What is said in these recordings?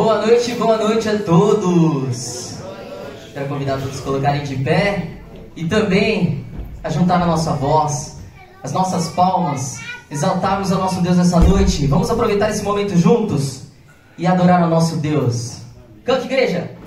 Boa noite a todos. Quero convidar todos a se colocarem de pé e também a juntar a nossa voz, as nossas palmas, exaltarmos ao nosso Deus nessa noite. Vamos aproveitar esse momento juntos e adorar ao nosso Deus. Cante, igreja!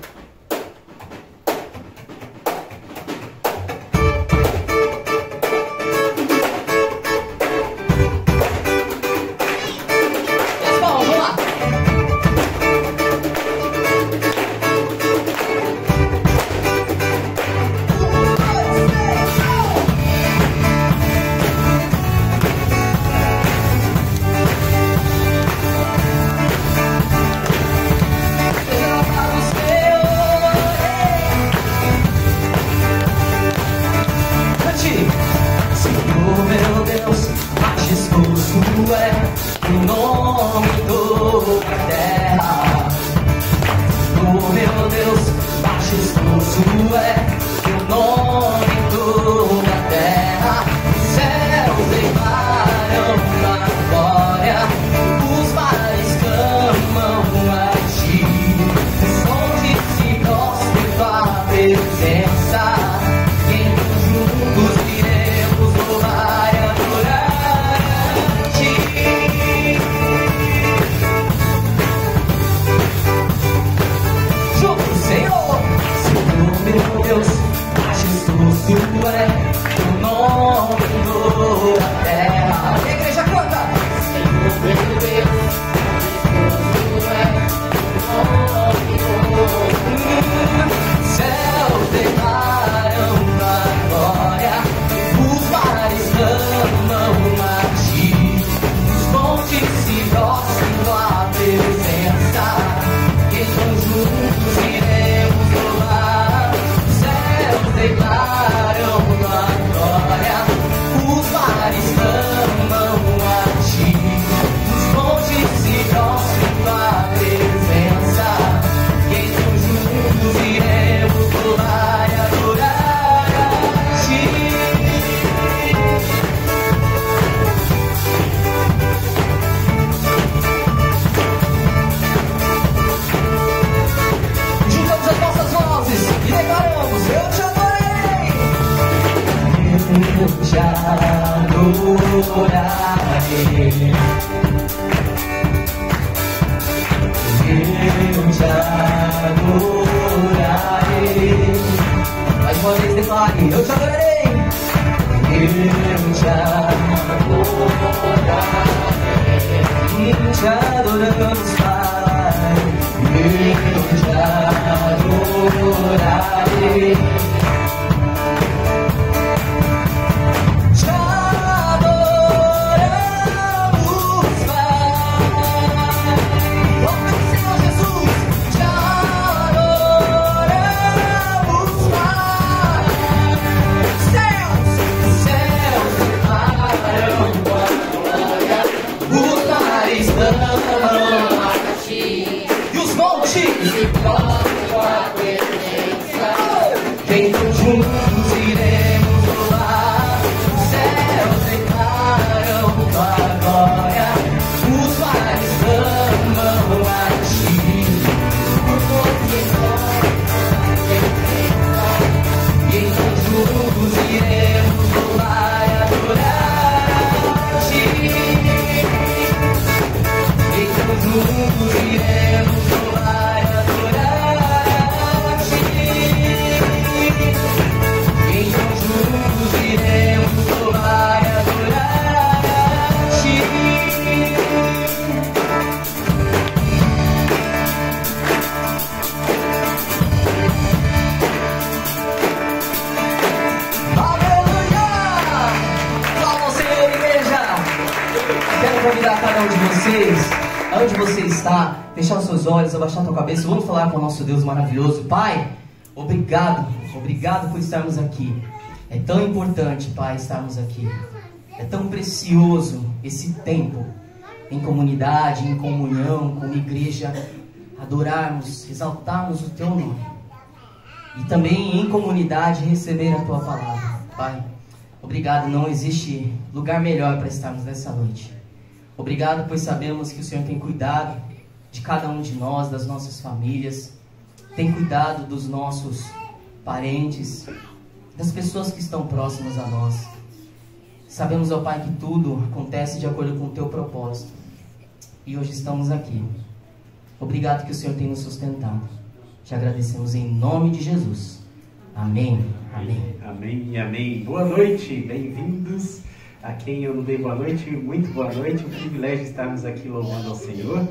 Abaixar a tua cabeça, vamos falar com o nosso Deus maravilhoso. Pai, obrigado por estarmos aqui. É tão importante, Pai, estarmos aqui. É tão precioso esse tempo em comunidade, em comunhão, como igreja, adorarmos, exaltarmos o teu nome. E também em comunidade receber a tua palavra. Pai, obrigado, não existe lugar melhor para estarmos nessa noite. Obrigado, pois sabemos que o Senhor tem cuidado de cada um de nós, das nossas famílias. Tem cuidado dos nossos parentes, das pessoas que estão próximas a nós. Sabemos, ó Pai, que tudo acontece de acordo com o Teu propósito. E hoje estamos aqui. Obrigado que o Senhor tem nos sustentado. Te agradecemos em nome de Jesus. Amém. Amém. Amém e amém. Boa noite, bem-vindos. A quem eu não dei boa noite, muito boa noite. Um privilégio estarmos aqui louvando ao Senhor,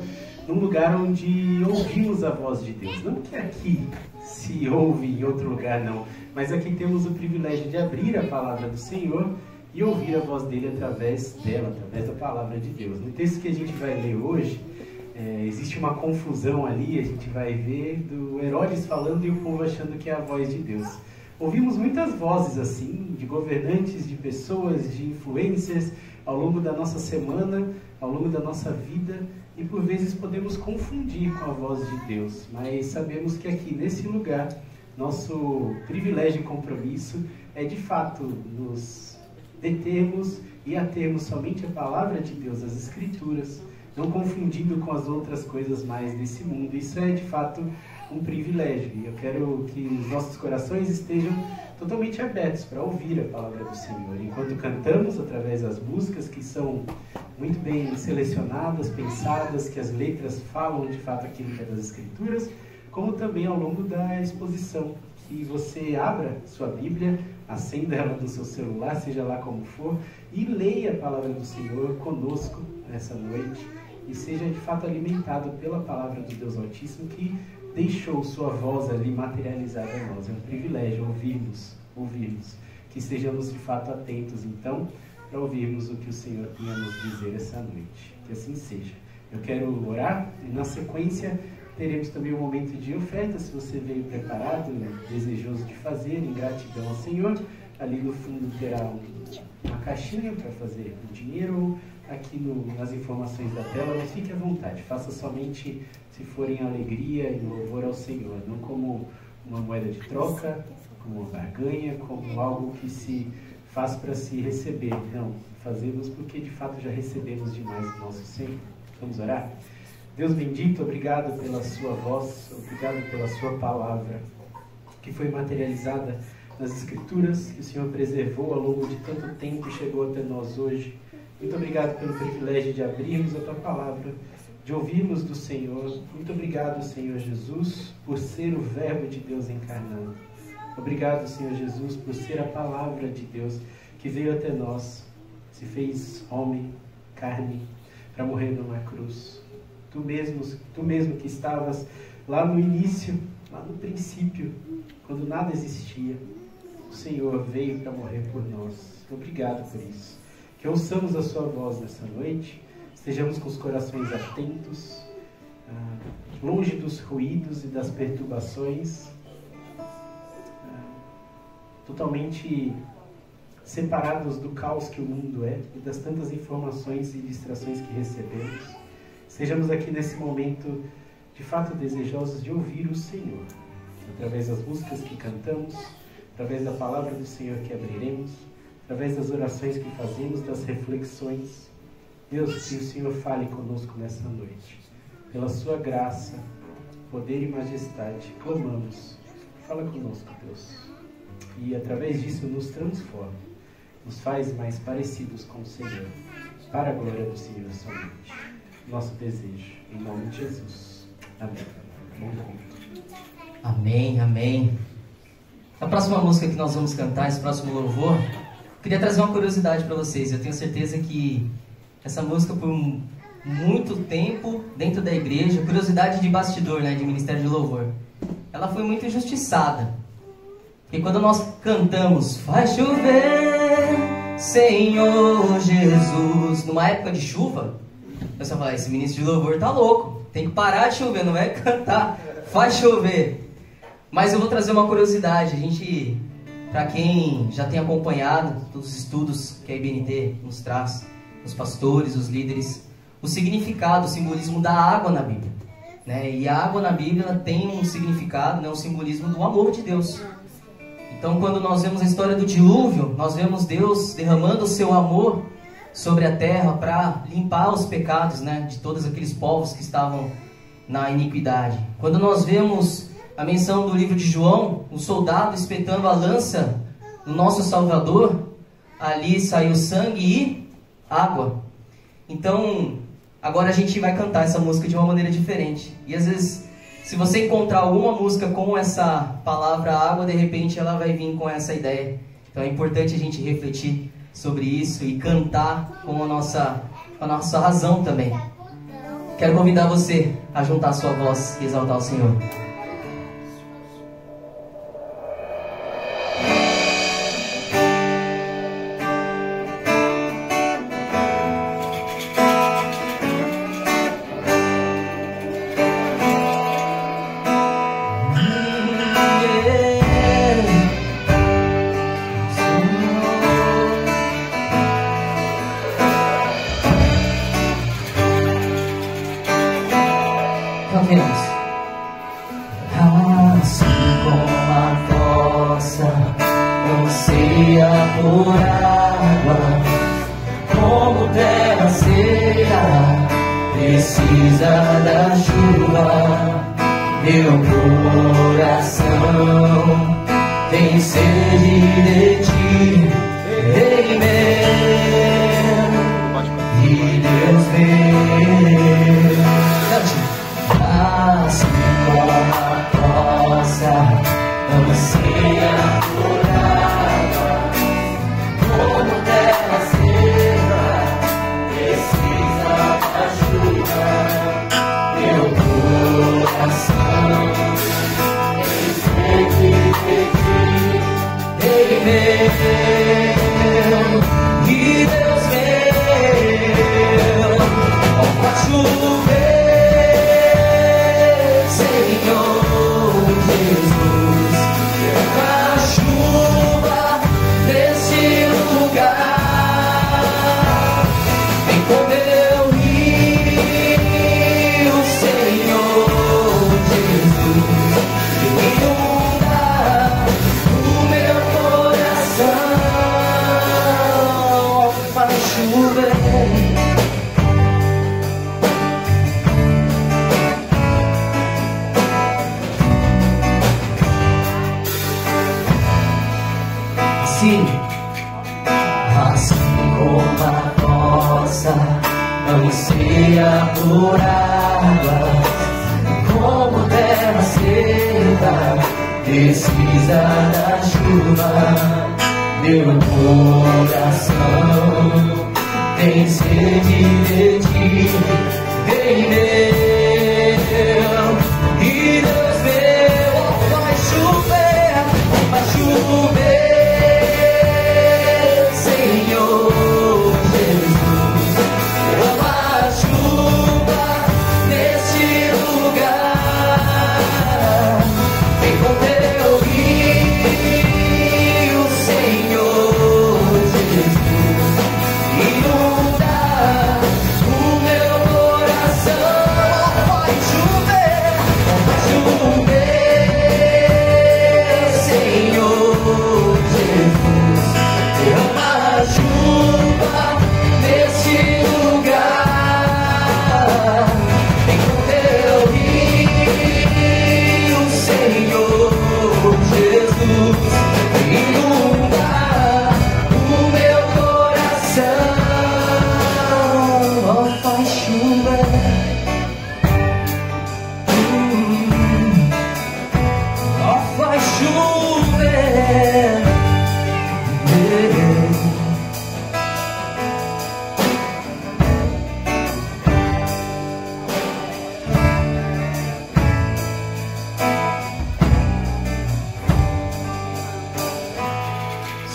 num lugar onde ouvimos a voz de Deus. Não que aqui se ouve em outro lugar, não. Mas aqui temos o privilégio de abrir a palavra do Senhor e ouvir a voz dele através dela, através da palavra de Deus. No texto que a gente vai ler hoje, existe uma confusão ali, a gente vai ver do Herodes falando e o povo achando que é a voz de Deus. Ouvimos muitas vozes assim, de governantes, de pessoas, de influencers, ao longo da nossa semana, ao longo da nossa vida, e por vezes podemos confundir com a voz de Deus, mas sabemos que aqui nesse lugar, nosso privilégio e compromisso é de fato nos determos e atermos somente a palavra de Deus, as Escrituras, não confundindo com as outras coisas mais desse mundo. Isso é de fato um privilégio, e eu quero que os nossos corações estejam totalmente abertos para ouvir a palavra do Senhor, enquanto cantamos através das músicas que são muito bem selecionadas, pensadas, que as letras falam de fato aquilo que é das Escrituras, como também ao longo da exposição, que você abra sua Bíblia, acenda ela no seu celular, seja lá como for, e leia a palavra do Senhor conosco nessa noite, e seja de fato alimentado pela palavra do Deus Altíssimo, que deixou sua voz ali materializada em nós. É um privilégio ouvirmos, que estejamos de fato atentos então para ouvirmos o que o Senhor tem a nos dizer essa noite. Que assim seja. Eu quero orar e na sequência teremos também um momento de oferta, se você veio preparado, desejoso de fazer, em gratidão ao Senhor. Ali no fundo terá uma caixinha para fazer o dinheiro, aqui nas informações da tela, mas fique à vontade, faça somente se for em alegria e louvor ao Senhor, não como uma moeda de troca, como uma barganha, como algo que se faz para se receber. Não, fazemos porque de fato já recebemos demais do nosso Senhor. Vamos orar? Deus bendito, obrigado pela sua voz, obrigado pela sua palavra, que foi materializada nas Escrituras, que o Senhor preservou ao longo de tanto tempo e chegou até nós hoje. Muito obrigado pelo privilégio de abrirmos a tua palavra, de ouvirmos do Senhor. Muito obrigado, Senhor Jesus, por ser o Verbo de Deus encarnado. Obrigado, Senhor Jesus, por ser a palavra de Deus que veio até nós, se fez homem, carne, para morrer numa cruz. Tu mesmo que estavas lá no início, lá no princípio, quando nada existia, o Senhor veio para morrer por nós. Obrigado por isso. Que ouçamos a sua voz nessa noite, estejamos com os corações atentos, longe dos ruídos e das perturbações, totalmente separados do caos que o mundo é e das tantas informações e distrações que recebemos. Estejamos aqui nesse momento de fato desejosos de ouvir o Senhor, através das músicas que cantamos, através da palavra do Senhor que abriremos, através das orações que fazemos, das reflexões. Deus, que o Senhor fale conosco nessa noite. Pela sua graça, poder e majestade, clamamos. Fala conosco, Deus. E através disso nos transforma, nos faz mais parecidos com o Senhor, para a glória do Senhor somente. Nosso desejo, em nome de Jesus. Amém. Bom culto. Amém, amém. A próxima música que nós vamos cantar, esse próximo louvor, queria trazer uma curiosidade para vocês. Eu tenho certeza que essa música, por muito tempo, dentro da igreja, curiosidade de bastidor, né, de Ministério de Louvor, ela foi muito injustiçada. Porque quando nós cantamos, faz chover, Senhor Jesus, numa época de chuva, o pessoal fala, esse ministro de louvor tá louco, tem que parar de chover, não é cantar, faz chover. Mas eu vou trazer uma curiosidade, para quem já tem acompanhado todos os estudos que a IBNT nos traz, os pastores, os líderes, o significado, o simbolismo da água na Bíblia, né? E a água na Bíblia ela tem um significado, né? Um simbolismo do amor de Deus. Então, quando nós vemos a história do dilúvio, nós vemos Deus derramando o seu amor sobre a terra para limpar os pecados, né, de todos aqueles povos que estavam na iniquidade. Quando nós vemos a menção do livro de João, o soldado espetando a lança no nosso Salvador, ali saiu sangue e água. Então, agora a gente vai cantar essa música de uma maneira diferente. E às vezes, se você encontrar alguma música com essa palavra água, de repente ela vai vir com essa ideia. Então é importante a gente refletir sobre isso e cantar com a nossa razão também. Quero convidar você a juntar a sua voz e exaltar o Senhor. Assim como a fossa anseia por água, como terra seca precisa da chuva, meu coração tem sede de ti, Rei meu e Deus meu. Assim como a fossa anseia por água, como terra seca precisa da chuva, meu coração tem sede de ti, Rei meu e Deus meu. Ó, faz chover, assim como a fossa anseia por água, como terra seca precisa da chuva, meu coração tem sede de ti, Rei meu e Deus meu. Vai chover, vai chover,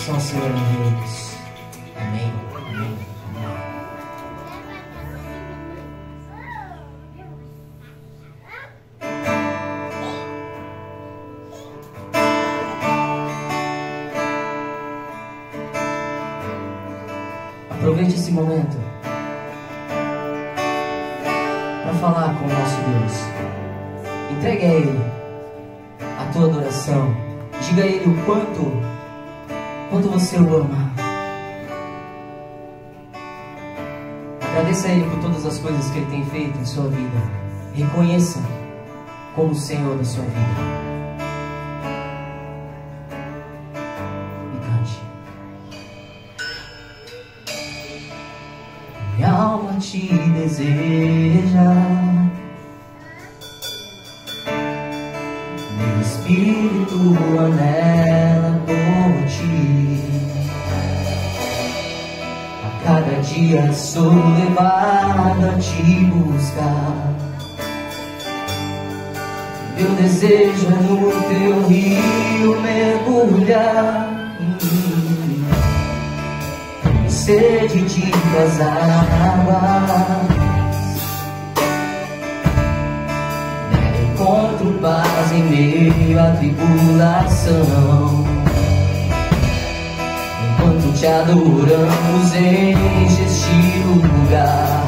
só o Senhor Deus. Amém, amém, amém. Aproveite esse momento para falar com o nosso Deus. Entregue a Ele a tua adoração. Diga a Ele o quanto você o ama. Agradeça a Ele por todas as coisas que Ele tem feito em sua vida. reconheça como o Senhor da sua vida. E cante. Minha alma te deseja, meu espírito anela por ti. A cada dia sou levado a te buscar. Meu desejo é no teu rio mergulhar. Tenho sede de tuas águas. Encontro paz em meio à tribulação. Enquanto te adoramos, enche este lugar.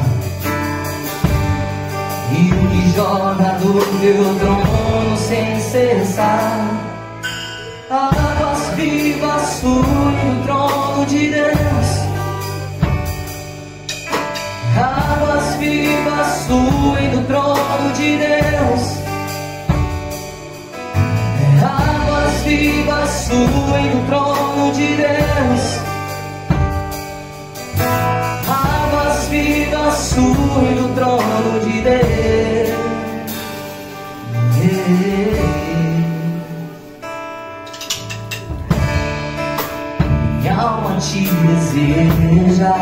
Rio que jorra do teu trono sem cessar. Águas vivas fluem do trono de Deus. Águas vivas fluem do trono de Deus. Águas vivas fluem do trono de Deus. Águas vivas fluem do trono de Deus. Minha alma te deseja,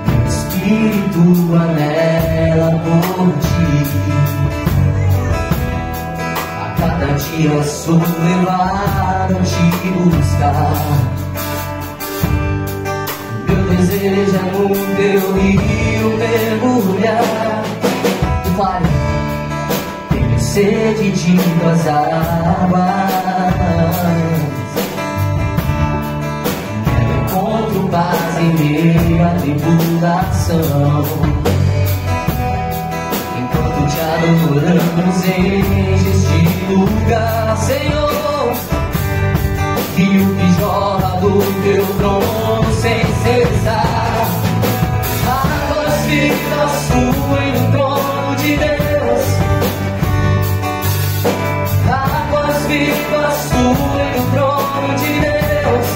meu espírito anela por ti. A cada dia sou levado a te buscar. Meu desejo é no teu rio mergulhar. Vale, tenho sede de tuas águas. Encontro paz em meio à tribulação. Enquanto te adoramos, enche este lugar, Senhor. Rio que jorra do teu trono sem cessar. Águas vivas fluem do trono de Deus. Águas vivas fluem do trono de Deus.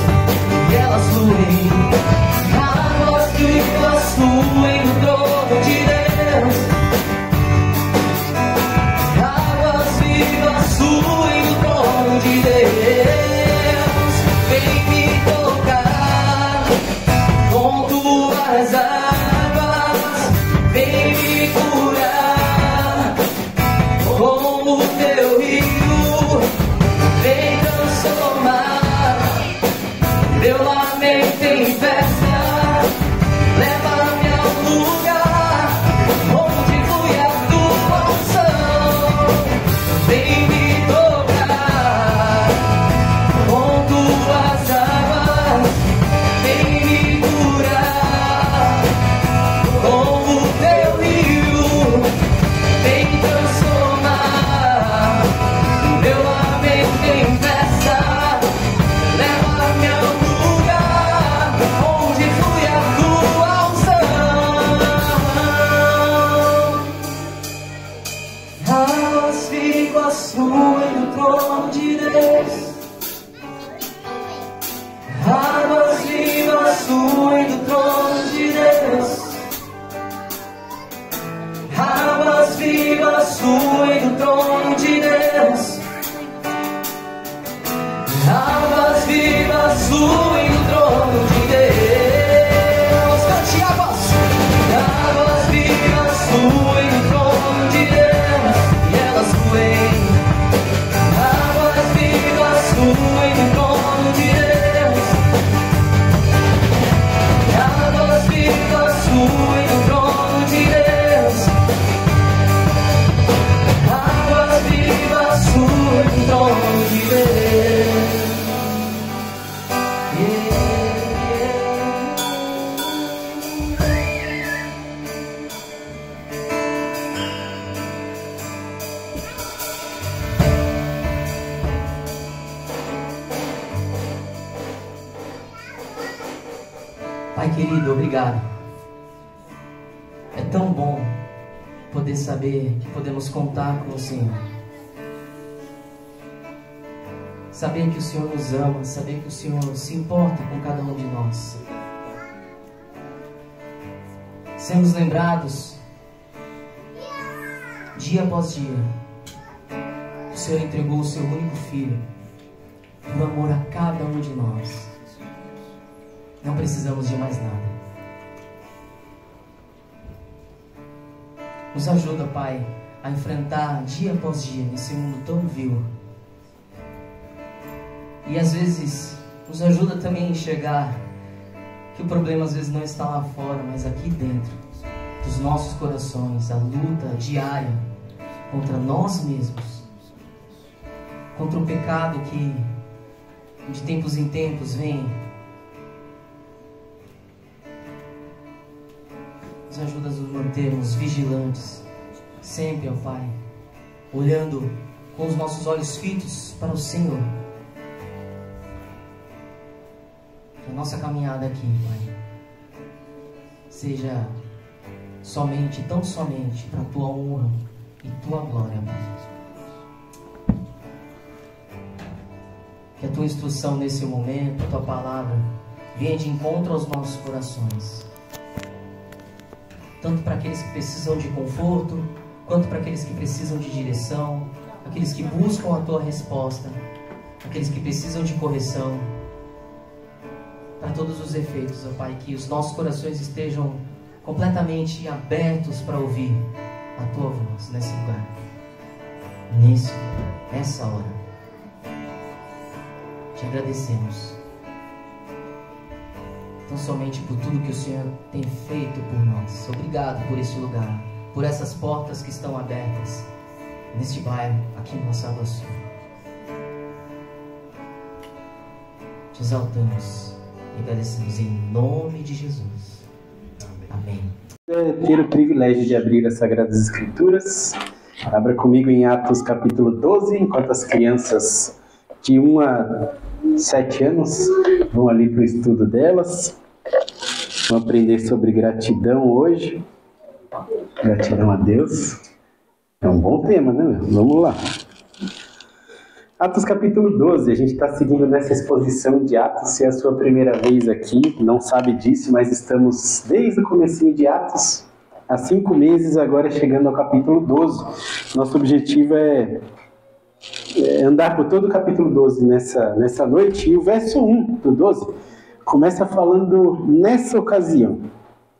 E elas fluem. Águas vivas fluem do trono de Deus. Águas vivas fluem do trono de Deus. Vem me tocar com tuas águas, vem me curar com o teu rio, vem transformar meu lamento em festa, leva-me ao lugar onde flui a tua unção. Vem me tocar com tuas águas, vem me curar com o teu rio, vem transformar meu lamento em festa, leva-me ao lugar onde flui a tua unção. Águas vivas fluem do trono de Deus. Águas vivas fluem do trono de Deus. Águas vivas fluem do trono de Deus. Águas vivas fluem do trono de Deus. Cante águas. Águas vivas fluem do trono de Deus. E elas fluem. Águas vivas fluem do trono de Deus. Águas vivas fluem do trono de Deus. Águas vivas fluem do trono de Deus. Pai querido, obrigado. tão bom poder saber que podemos contar com o Senhor. Saber que o Senhor nos ama, saber que o Senhor se importa com cada um de nós. Sermos lembrados, dia após dia, que o Senhor entregou o seu único Filho, por amor a cada um de nós. Não precisamos de mais nada. Nos ajuda, Pai, a enfrentar dia após dia esse mundo tão vil. E às vezes nos ajuda também a enxergar que o problema às vezes não está lá fora, mas aqui dentro dos nossos corações, a luta diária contra nós mesmos, contra o pecado que de tempos em tempos vem. Nos ajuda a nos mantermos vigilantes, sempre, ó Pai, olhando com os nossos olhos fitos para o Senhor. Que a nossa caminhada aqui, Pai, seja somente, tão somente, para a Tua honra e Tua glória, Pai. Que a Tua instrução nesse momento, a Tua palavra, venha de encontro aos nossos corações. Tanto para aqueles que precisam de conforto, quanto para aqueles que precisam de direção, aqueles que buscam a Tua resposta, aqueles que precisam de correção. Para todos os efeitos, ó Pai, que os nossos corações estejam completamente abertos para ouvir a Tua voz nesse lugar, nessa hora. Te agradecemos tão somente por tudo que o Senhor tem feito por nós. Obrigado por este lugar, por essas portas que estão abertas neste bairro, aqui em Mossaguaçu. Te exaltamos e agradecemos em nome de Jesus. Amém. Ter o privilégio de abrir as Sagradas Escrituras. Abra comigo em Atos capítulo 12, enquanto as crianças de 1 a 7 anos vão ali para o estudo delas. Vamos aprender sobre gratidão hoje. Gratidão a Deus. É um bom tema, né? Vamos lá. Atos capítulo 12, a gente está seguindo nessa exposição de Atos. Se é a sua primeira vez aqui, não sabe disso, mas estamos desde o comecinho de Atos, há 5 meses, agora chegando ao capítulo 12. Nosso objetivo é andar por todo o capítulo 12 nessa noite. E o verso 1 do 12 começa falando nessa ocasião.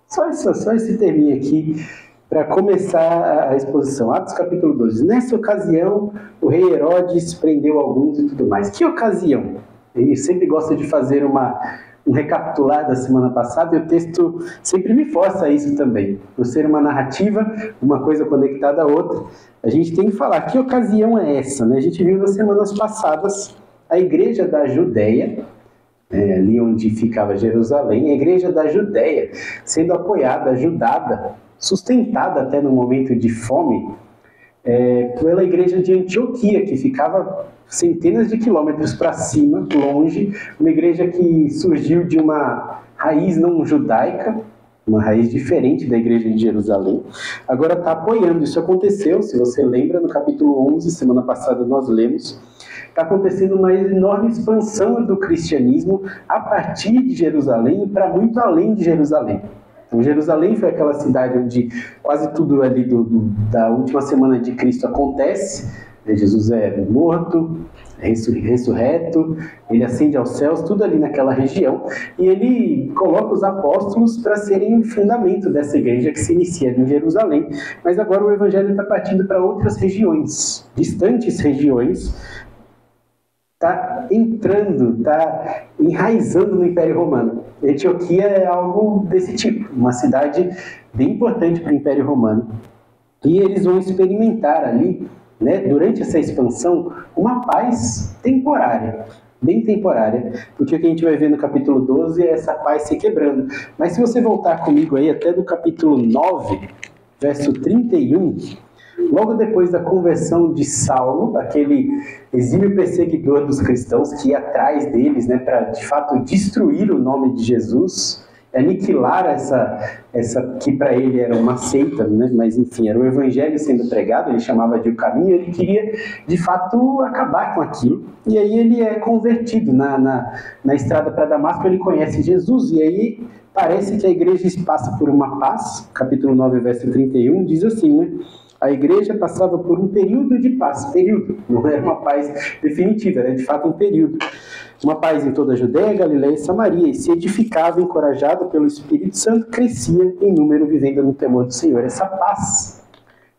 Só esse terminho aqui para começar a exposição. Atos capítulo 12. Nessa ocasião, o rei Herodes prendeu alguns e tudo mais. Que ocasião? Ele sempre gosta de fazer um recapitular da semana passada, e o texto sempre me força a isso também. Por ser uma narrativa, uma coisa conectada à outra, a gente tem que falar que ocasião é essa, né? A gente viu nas semanas passadas a igreja da Judéia, ali onde ficava Jerusalém, a igreja da Judéia sendo apoiada, ajudada, sustentada até no momento de fome, pela igreja de Antioquia, que ficava centenas de quilômetros para cima, longe, uma igreja que surgiu de uma raiz não judaica, uma raiz diferente da igreja de Jerusalém, agora está apoiando. Isso aconteceu, se você lembra, no capítulo 11, semana passada nós lemos, está acontecendo uma enorme expansão do cristianismo a partir de Jerusalém e para muito além de Jerusalém. Então, Jerusalém foi aquela cidade onde quase tudo ali da última semana de Cristo acontece. Jesus é morto, ressurreto, ele ascende aos céus, tudo ali naquela região, e ele coloca os apóstolos para serem o fundamento dessa igreja que se inicia em Jerusalém. Mas agora o evangelho está partindo para outras regiões, distantes regiões, está entrando, está enraizando no Império Romano. Antioquia é algo desse tipo, uma cidade bem importante para o Império Romano. E eles vão experimentar ali, né, durante essa expansão, uma paz temporária, bem temporária, porque o que a gente vai ver no capítulo 12 é essa paz se quebrando. Mas se você voltar comigo aí até do capítulo 9, verso 31, logo depois da conversão de Saulo, aquele exímio perseguidor dos cristãos que ia atrás deles, né, para de fato destruir o nome de Jesus aniquilar essa que para ele era uma seita, né? Mas enfim, era o evangelho sendo pregado, ele chamava de o caminho, ele queria de fato acabar com aquilo. E aí ele é convertido na estrada para Damasco, ele conhece Jesus, e aí parece que a igreja passa por uma paz. Capítulo 9, verso 31, diz assim, né? A igreja passava por um período de paz, não era uma paz definitiva, era de fato um período. Uma paz em toda a Judéia, Galiléia e Samaria, e se edificava, encorajada pelo Espírito Santo, crescia em número, vivendo no temor do Senhor. Essa paz,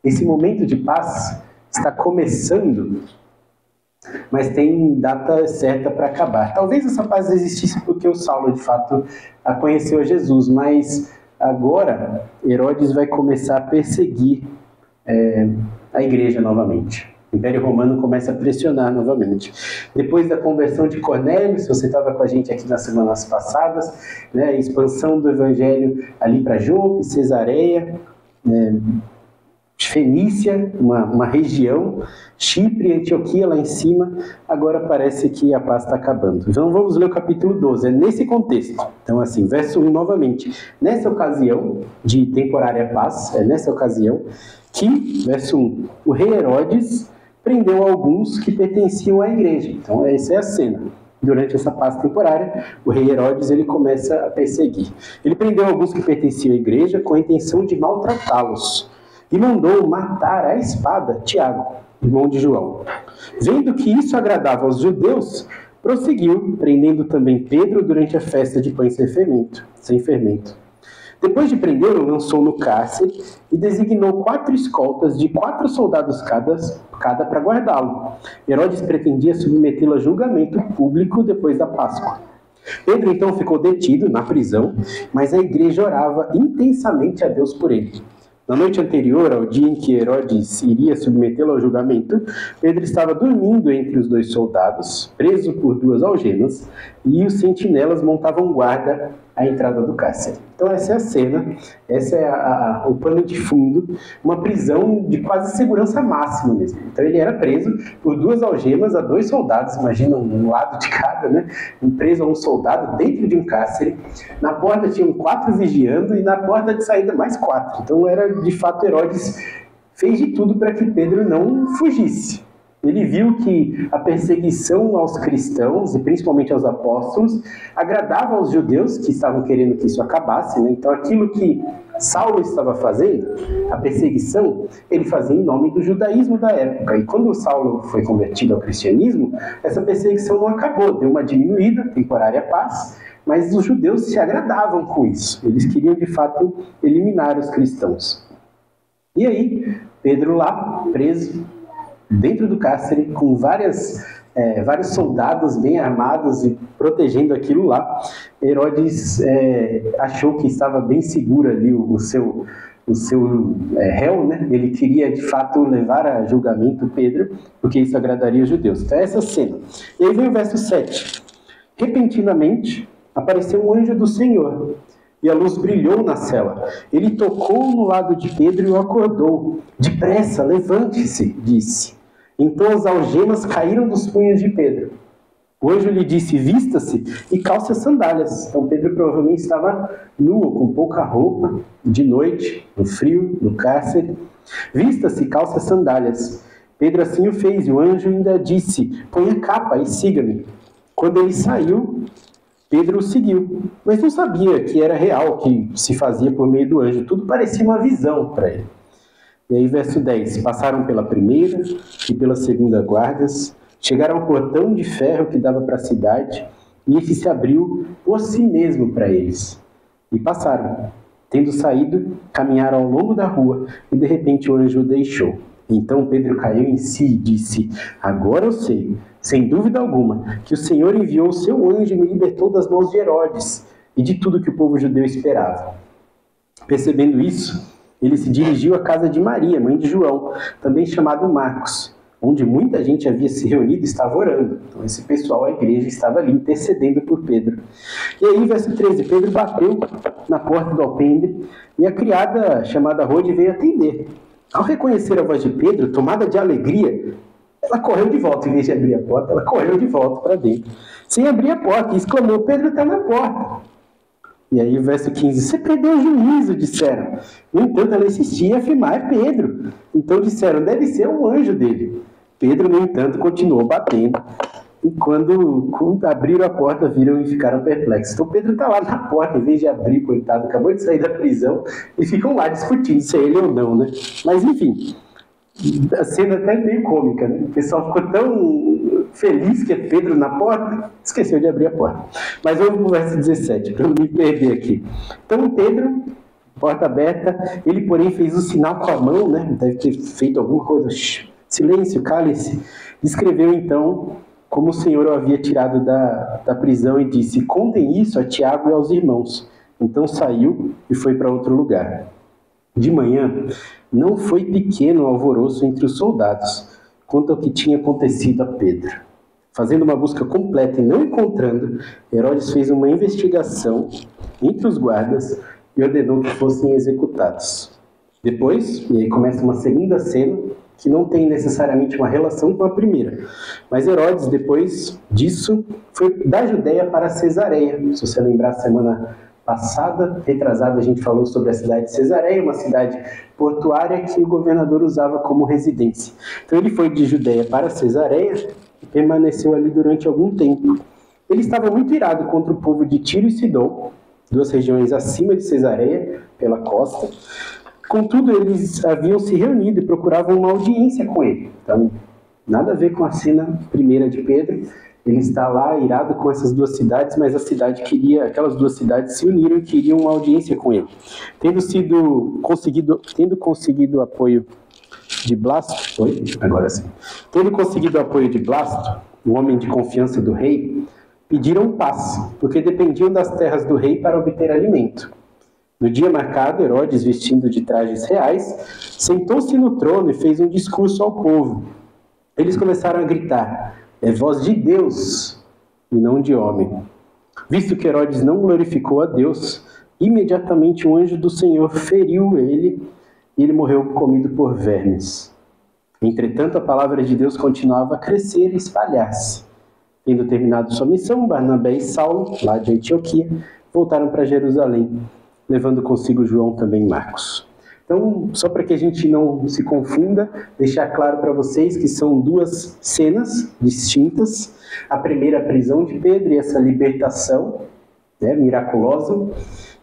esse momento de paz está começando, mas tem data certa para acabar. Talvez essa paz existisse porque o Saulo, de fato, conheceu Jesus, mas agora Herodes vai começar a perseguir a igreja novamente. O Império Romano começa a pressionar novamente. Depois da conversão de Cornélio, se você estava com a gente aqui nas semanas passadas, né, a expansão do Evangelho ali para Jope, Cesareia, Fenícia, uma região, Chipre, Antioquia lá em cima, agora parece que a paz está acabando. Então vamos ler o capítulo 12, é nesse contexto. Então assim, verso 1 novamente. Nessa ocasião de temporária paz, é nessa ocasião que, verso 1, o rei Herodes prendeu alguns que pertenciam à igreja. Então essa é a cena. Durante essa paz temporária, o rei Herodes ele começa a perseguir. Ele prendeu alguns que pertenciam à igreja com a intenção de maltratá-los e mandou matar à espada Tiago, irmão de João. Vendo que isso agradava aos judeus, prosseguiu, prendendo também Pedro durante a festa de pães sem fermento. Depois de prendê-lo, lançou no cárcere e designou 4 escoltas de 4 soldados cada para guardá-lo. Herodes pretendia submetê-lo a julgamento público depois da Páscoa. Pedro então ficou detido na prisão, mas a igreja orava intensamente a Deus por ele. Na noite anterior ao dia em que Herodes iria submetê-lo ao julgamento, Pedro estava dormindo entre os 2 soldados, preso por 2 algemas, e os sentinelas montavam guarda à entrada do cárcere. Então essa é a cena, essa é o pano de fundo, uma prisão de quase segurança máxima mesmo. Então ele era preso por 2 algemas a 2 soldados, imagina um lado de cada, né? Preso a um soldado dentro de um cárcere. Na porta tinham 4 vigiando e na porta de saída mais 4. Então era de fato Herodes fez de tudo para que Pedro não fugisse. Ele viu que a perseguição aos cristãos, e principalmente aos apóstolos, agradava aos judeus que estavam querendo que isso acabasse, né? Então aquilo que Saulo estava fazendo, a perseguição, ele fazia em nome do judaísmo da época. E quando Saulo foi convertido ao cristianismo, essa perseguição não acabou, deu uma diminuída, temporária paz, mas os judeus se agradavam com isso. Eles queriam, de fato, eliminar os cristãos. E aí, Pedro lá, preso, dentro do cárcere, com vários soldados bem armados e protegendo aquilo lá, Herodes achou que estava bem seguro ali o seu réu, né? Ele queria de fato levar a julgamento Pedro, porque isso agradaria os judeus. Então é essa cena. E aí vem o verso 7. Repentinamente apareceu um anjo do Senhor, e a luz brilhou na cela. Ele tocou no lado de Pedro e o acordou. Depressa, levante-se, disse. Então as algemas caíram dos punhos de Pedro. O anjo lhe disse, vista-se e calce as sandálias. Então Pedro provavelmente estava nu, com pouca roupa, de noite, no frio, no cárcere. Vista-se e calce as sandálias. Pedro assim o fez, e o anjo ainda disse, põe a capa e siga-me. Quando ele saiu, Pedro o seguiu, mas não sabia que era real, que se fazia por meio do anjo. Tudo parecia uma visão para ele. E aí, verso 10. Passaram pela primeira e pela segunda guardas, chegaram ao portão de ferro que dava para a cidade, e esse se abriu por si mesmo para eles. E passaram. Tendo saído, caminharam ao longo da rua, e de repente o anjo o deixou. Então Pedro caiu em si e disse, agora eu sei, sem dúvida alguma, que o Senhor enviou o seu anjo e me libertou das mãos de Herodes e de tudo que o povo judeu esperava. Percebendo isso, ele se dirigiu à casa de Maria, mãe de João, também chamado Marcos, onde muita gente havia se reunido e estava orando. Então esse pessoal, a igreja, estava ali intercedendo por Pedro. E aí, verso 13, Pedro bateu na porta do alpendre e a criada chamada Rode veio atender. Ao reconhecer a voz de Pedro, tomada de alegria, ela correu de volta, em vez de abrir a porta, ela correu de volta para dentro, sem abrir a porta, e exclamou, Pedro está na porta. E aí o verso 15, você perdeu o juízo, disseram. No entanto, ela insistia em afirmar, é Pedro. Então disseram, deve ser um anjo dele. Pedro, no entanto, continuou batendo. E quando abriram a porta, viram e ficaram perplexos. Então Pedro está lá na porta, em vez de abrir, coitado, acabou de sair da prisão, e ficam lá discutindo se é ele ou não, né? Mas enfim, a cena até meio cômica, né? O pessoal ficou tão feliz que é Pedro na porta, esqueceu de abrir a porta. Mas vamos para o verso 17, para não me perder aqui. Então Pedro, porta aberta, ele porém fez o sinal com a mão, né? Deve ter feito alguma coisa, silêncio, cale-se. Escreveu então como o Senhor o havia tirado da prisão e disse, contem isso a Tiago e aos irmãos. Então saiu e foi para outro lugar. De manhã, não foi pequeno o alvoroço entre os soldados, quanto ao que tinha acontecido a Pedro. Fazendo uma busca completa e não encontrando, Herodes fez uma investigação entre os guardas e ordenou que fossem executados. Depois, e aí começa uma segunda cena, que não tem necessariamente uma relação com a primeira. Mas Herodes, depois disso, foi da Judéia para Cesareia. Se você lembrar, semana passada, retrasada, a gente falou sobre a cidade de Cesareia, uma cidade portuária que o governador usava como residência. Então ele foi de Judéia para Cesareia e permaneceu ali durante algum tempo. Ele estava muito irado contra o povo de Tiro e Sidom, duas regiões acima de Cesareia, pela costa. Contudo, eles haviam se reunido e procuravam uma audiência com ele. Então, nada a ver com a cena primeira de Pedro. Ele está lá irado com essas duas cidades, mas aquelas duas cidades se uniram e queriam uma audiência com ele. Tendo conseguido apoio de Blasto, Tendo conseguido o apoio de Blasto, um homem de confiança do rei, pediram paz, porque dependiam das terras do rei para obter alimento. No dia marcado, Herodes, vestindo de trajes reais, sentou-se no trono e fez um discurso ao povo. Eles começaram a gritar, é voz de Deus e não de homem. Visto que Herodes não glorificou a Deus, imediatamente um anjo do Senhor feriu ele e ele morreu comido por vermes. Entretanto, a palavra de Deus continuava a crescer e espalhar-se. Tendo terminado sua missão, Barnabé e Saulo, lá de Antioquia, voltaram para Jerusalém, levando consigo João também Marcos. Então, só para que a gente não se confunda, deixar claro para vocês que são duas cenas distintas. A primeira, a prisão de Pedro e essa libertação, né, miraculosa.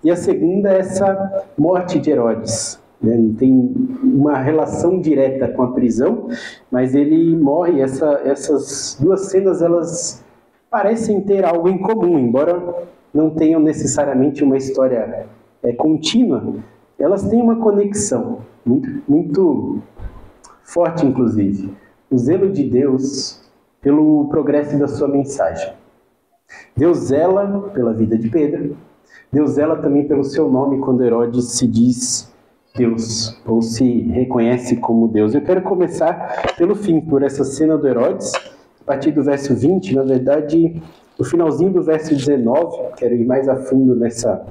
E a segunda, essa morte de Herodes. Não tem uma relação direta com a prisão, mas ele morre. Essas duas cenas, elas parecem ter algo em comum, embora não tenham necessariamente uma história contínua, elas têm uma conexão muito, muito forte, inclusive. O zelo de Deus pelo progresso da sua mensagem. Deus zela pela vida de Pedro, Deus zela também pelo seu nome quando Herodes se diz Deus, ou se reconhece como Deus. Eu quero começar pelo fim, por essa cena do Herodes, a partir do verso 20, na verdade, no finalzinho do verso 19, quero ir mais a fundo nessa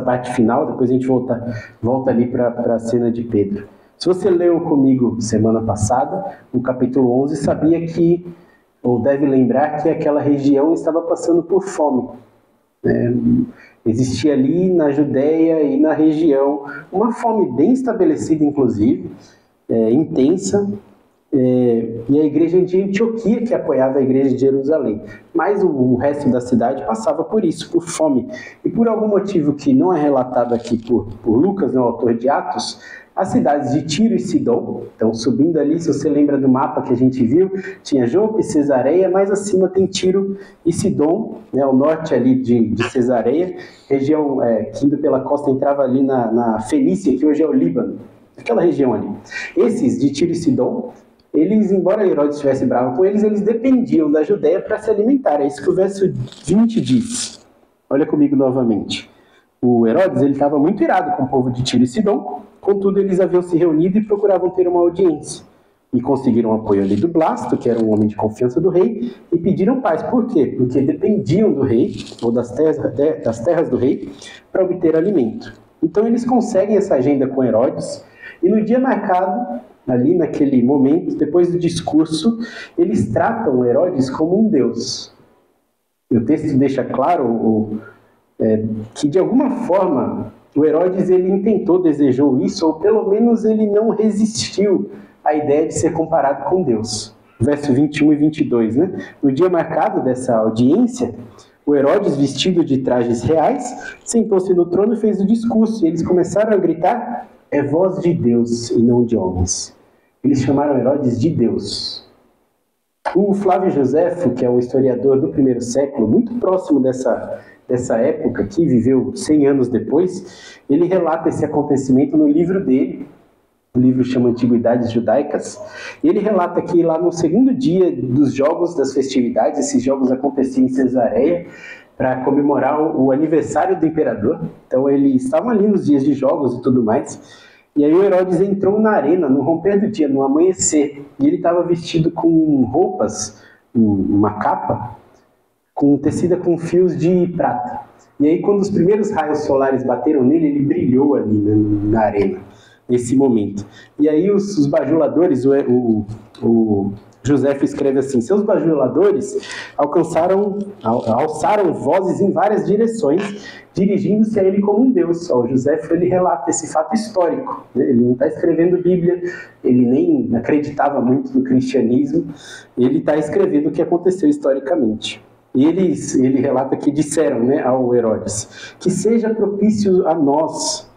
parte final, depois a gente volta ali para a cena de Pedro. Se você leu comigo semana passada, no capítulo 11, sabia que, ou deve lembrar que aquela região estava passando por fome. Existia ali na Judéia e na região uma fome bem estabelecida, inclusive, intensa, e a igreja de Antioquia que apoiava a igreja de Jerusalém. Mas o resto da cidade passava por isso, por fome. E por algum motivo que não é relatado aqui por Lucas, no autor de Atos, as cidades de Tiro e Sidom, então subindo ali, se você lembra do mapa que a gente viu, tinha Jope, Cesareia, mais acima tem Tiro e Sidom, ao norte ali de Cesareia, região que indo pela costa entrava ali na Fenícia, que hoje é o Líbano, aquela região ali. Esses de Tiro e Sidom, eles, embora Herodes estivesse bravo com eles dependiam da Judéia para se alimentar. É isso que o verso 20 diz. Olha comigo novamente. O Herodes estava muito irado com o povo de Tiro e Sidom, contudo eles haviam se reunido e procuravam ter uma audiência. E conseguiram apoio ali do Blasto, que era um homem de confiança do rei, e pediram paz. Por quê? Porque dependiam do rei, ou das terras do rei, para obter alimento. Então eles conseguem essa agenda com Herodes, e no dia marcado, ali naquele momento, depois do discurso, eles tratam Herodes como um deus. E o texto deixa claro, que de alguma forma o Herodes ele intentou, desejou isso, ou pelo menos ele não resistiu à ideia de ser comparado com Deus. Verso 21 e 22, né? No dia marcado dessa audiência, o Herodes, vestido de trajes reais, sentou-se no trono e fez o discurso. E eles começaram a gritar: é voz de Deus e não de homens. Eles chamaram Herodes de Deus. O Flávio Joséfo, que é um historiador do primeiro século, muito próximo dessa época, que viveu 100 anos depois, ele relata esse acontecimento no livro dele. O livro chama Antiguidades Judaicas. E ele relata que lá no segundo dia dos jogos, das festividades, esses jogos aconteciam em Cesareia, para comemorar o aniversário do imperador. Então eles estavam ali nos dias de jogos e tudo mais. E aí o Herodes entrou na arena, no romper do dia, no amanhecer. E ele estava vestido com roupas, uma capa, tecida com fios de prata. E aí quando os primeiros raios solares bateram nele, ele brilhou ali na arena, nesse momento. E aí os bajuladores, o José escreve assim: seus bajuladores alçaram vozes em várias direções, dirigindo-se a ele como um deus. O José ele relata esse fato histórico, né? Ele não está escrevendo Bíblia, ele nem acreditava muito no cristianismo, ele está escrevendo o que aconteceu historicamente. E ele relata que disseram, né, ao Herodes: que seja propício a nós,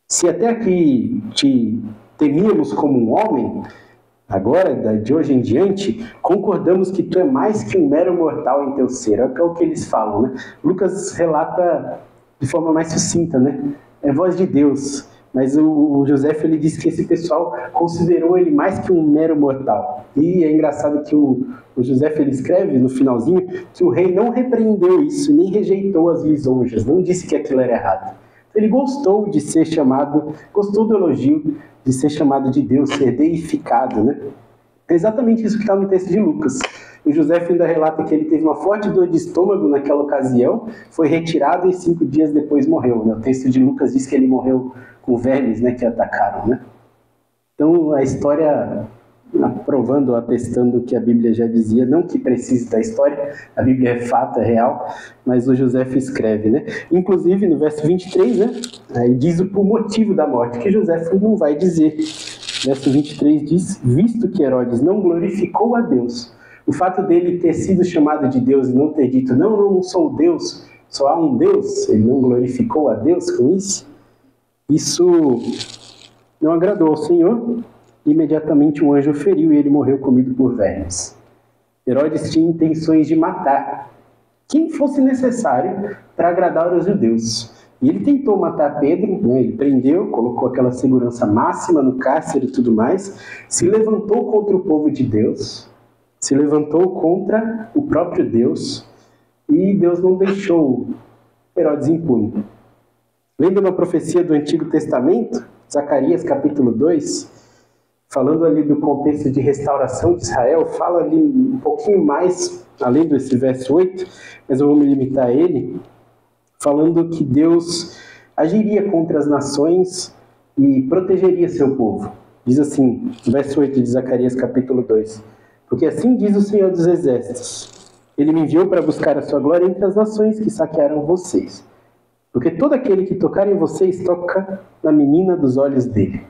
se até aqui te temíamos como um homem, agora, de hoje em diante, concordamos que tu é mais que um mero mortal em teu ser. É o que eles falam, né? Lucas relata de forma mais sucinta, né? É voz de Deus. Mas o José ele diz que esse pessoal considerou ele mais que um mero mortal. E é engraçado que o José ele escreve no finalzinho que o rei não repreendeu isso, nem rejeitou as lisonjas, não disse que aquilo era errado. Ele gostou de ser chamado, gostou do elogio de ser chamado de Deus, ser deificado, né? É exatamente isso que está no texto de Lucas. O José ainda relata que ele teve uma forte dor de estômago naquela ocasião, foi retirado e 5 dias depois morreu, né? O texto de Lucas diz que ele morreu com vermes, né, que atacaram, né? Então a história aprovando, atestando o que a Bíblia já dizia, não que precise da história, a Bíblia é fato, é real, mas o José escreve, né? Inclusive no verso 23, né, aí diz o motivo da morte, que José não vai dizer. Verso 23 diz: visto que Herodes não glorificou a Deus, o fato dele ter sido chamado de Deus e não ter dito, não sou Deus, só há um Deus, ele não glorificou a Deus com isso, isso não agradou ao Senhor. Imediatamente um anjo o feriu e ele morreu comido por vermes. Herodes tinha intenções de matar quem fosse necessário para agradar aos judeus. E ele tentou matar Pedro, né? Ele prendeu, colocou aquela segurança máxima no cárcere e tudo mais, se levantou contra o povo de Deus, se levantou contra o próprio Deus, e Deus não deixou Herodes impune. Lendo uma profecia do Antigo Testamento, Zacarias capítulo 2, falando ali do contexto de restauração de Israel, fala ali um pouquinho mais, além desse verso 8, mas eu vou me limitar a ele, falando que Deus agiria contra as nações e protegeria seu povo. Diz assim, verso 8 de Zacarias capítulo 2: porque assim diz o Senhor dos Exércitos, ele me enviou para buscar a sua glória entre as nações que saquearam vocês, porque todo aquele que tocar em vocês toca na menina dos olhos dele.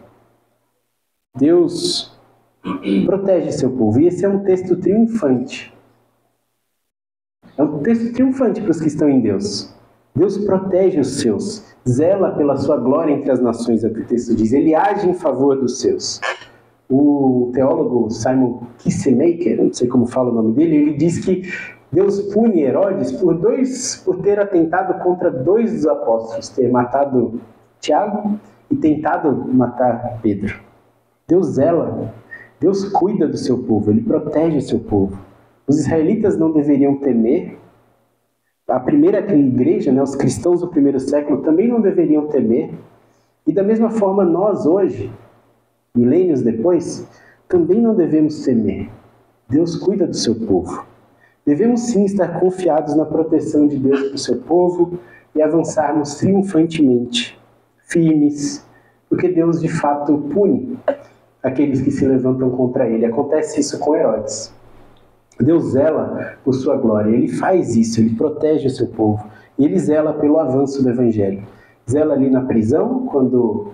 Deus protege seu povo. E esse é um texto triunfante. É um texto triunfante para os que estão em Deus. Deus protege os seus. Zela pela sua glória entre as nações, é o que o texto diz. Ele age em favor dos seus. O teólogo Simon Kissemaker, não sei como fala o nome dele, ele diz que Deus pune Herodes por ter atentado contra 2 dos apóstolos, ter matado Tiago e tentado matar Pedro. Deus zela, Deus cuida do seu povo, Ele protege o seu povo. Os israelitas não deveriam temer, a primeira igreja, né, os cristãos do primeiro século também não deveriam temer, e da mesma forma nós hoje, milênios depois, também não devemos temer. Deus cuida do seu povo. Devemos sim estar confiados na proteção de Deus para o seu povo e avançarmos triunfantemente, firmes, porque Deus de fato pune aqueles que se levantam contra ele. Acontece isso com Herodes. Deus zela por sua glória, ele faz isso, ele protege o seu povo. Ele zela pelo avanço do evangelho. Zela ali na prisão, quando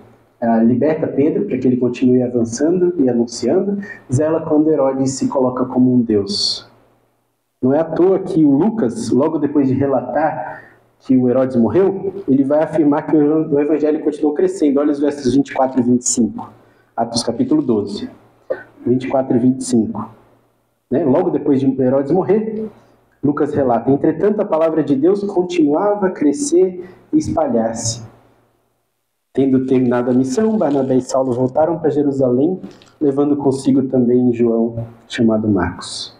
liberta Pedro para que ele continue avançando e anunciando. Zela quando Herodes se coloca como um deus. Não é à toa que o Lucas, logo depois de relatar que o Herodes morreu, ele vai afirmar que o evangelho continuou crescendo. Olha os versos 24 e 25. Atos capítulo 12. 24 e 25. Logo depois de Herodes morrer, Lucas relata: entretanto, a palavra de Deus continuava a crescer e espalhar-se. Tendo terminado a missão, Barnabé e Saulo voltaram para Jerusalém, levando consigo também João, chamado Marcos.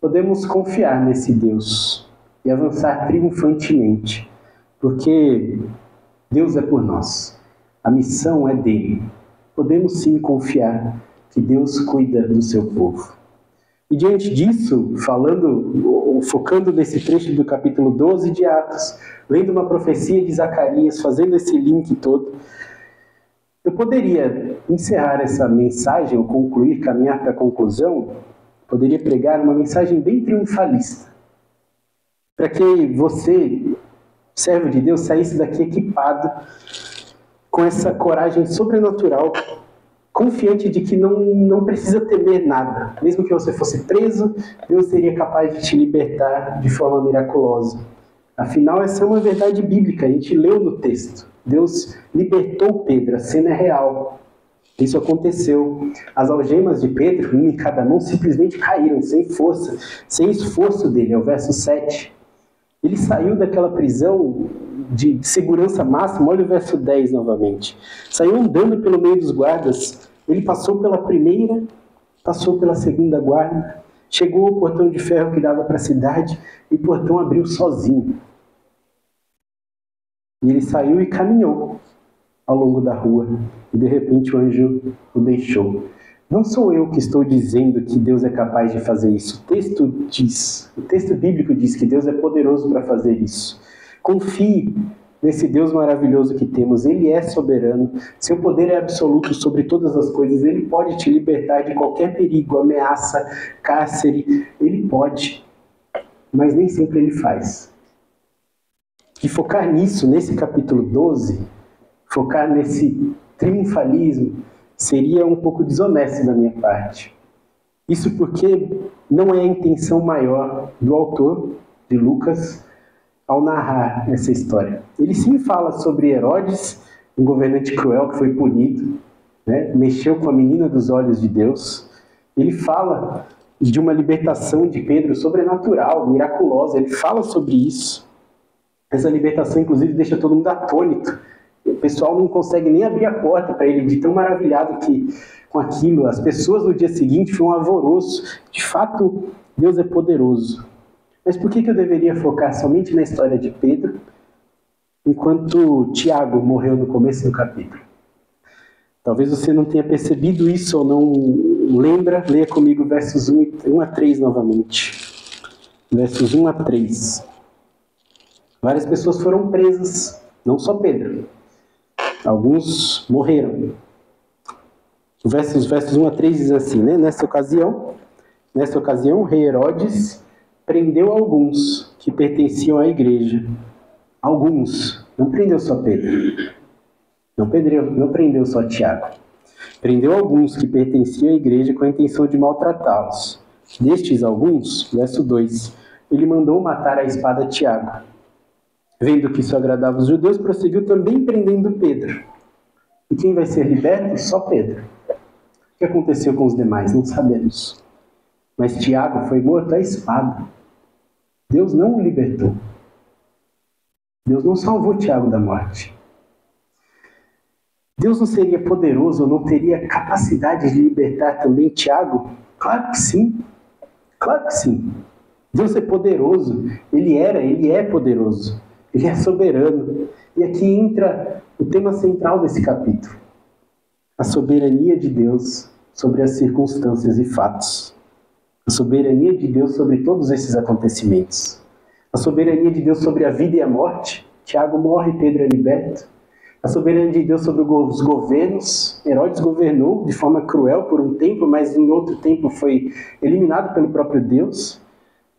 Podemos confiar nesse Deus e avançar triunfantemente, porque Deus é por nós. A missão é dele. Podemos sim confiar que Deus cuida do seu povo. E diante disso, focando nesse trecho do capítulo 12 de Atos, lendo uma profecia de Zacarias, fazendo esse link todo, eu poderia encerrar essa mensagem, ou concluir, caminhar para a conclusão, poderia pregar uma mensagem bem triunfalista, para que você, servo de Deus, saísse daqui equipado com essa coragem sobrenatural, confiante de que não precisa temer nada. Mesmo que você fosse preso, Deus seria capaz de te libertar de forma miraculosa. Afinal, essa é uma verdade bíblica, a gente leu no texto. Deus libertou Pedro, a cena é real. Isso aconteceu. As algemas de Pedro, uma em cada mão, simplesmente caíram, sem força, sem esforço dele, é o verso 7. Ele saiu daquela prisão de segurança máxima, olha o verso 10 novamente. Saiu andando pelo meio dos guardas, ele passou pela primeira, passou pela segunda guarda, chegou ao portão de ferro que dava para a cidade, e o portão abriu sozinho. E ele saiu e caminhou ao longo da rua, e de repente o anjo o deixou. Não sou eu que estou dizendo que Deus é capaz de fazer isso. O texto bíblico diz que Deus é poderoso para fazer isso. Confie nesse Deus maravilhoso que temos. Ele é soberano, seu poder é absoluto sobre todas as coisas. Ele pode te libertar de qualquer perigo, ameaça, cárcere. Ele pode, mas nem sempre ele faz. E focar nisso, nesse capítulo 12, focar nesse triunfalismo, seria um pouco desonesto da minha parte. Isso porque não é a intenção maior do autor, de Lucas, ao narrar essa história. Ele sim fala sobre Herodes, um governante cruel que foi punido, mexeu com a menina dos olhos de Deus. Ele fala de uma libertação de Pedro sobrenatural, miraculosa. Ele fala sobre isso. Essa libertação, inclusive, deixa todo mundo atônito. O pessoal não consegue nem abrir a porta para ele, de tão maravilhado com aquilo. As pessoas no dia seguinte foram um alvoroço. De fato, Deus é poderoso. Mas por que eu deveria focar somente na história de Pedro, enquanto Tiago morreu no começo do capítulo? Talvez você não tenha percebido isso ou não lembra. Leia comigo versos 1 a 3 novamente. Versos 1 a 3. Várias pessoas foram presas, não só Pedro. Alguns morreram. Versos 1 a 3 diz assim, Nessa ocasião, o rei Herodes prendeu alguns que pertenciam à igreja. Alguns. Não prendeu só Pedro. Não prendeu só Tiago. Prendeu alguns que pertenciam à igreja com a intenção de maltratá-los. Destes alguns, verso 2, ele mandou matar à espada Tiago. Vendo que isso agradava os judeus, prosseguiu também prendendo Pedro. E quem vai ser liberto? Só Pedro. O que aconteceu com os demais? Não sabemos. Mas Tiago foi morto à espada. Deus não o libertou. Deus não salvou Tiago da morte. Deus não seria poderoso ou não teria capacidade de libertar também Tiago? Claro que sim. Claro que sim. Deus é poderoso. Ele é poderoso. Ele é soberano. E aqui entra o tema central desse capítulo. A soberania de Deus sobre as circunstâncias e fatos. A soberania de Deus sobre todos esses acontecimentos. A soberania de Deus sobre a vida e a morte. Tiago morre, Pedro é liberto. A soberania de Deus sobre os governos. Herodes governou de forma cruel por um tempo, mas em outro tempo foi eliminado pelo próprio Deus.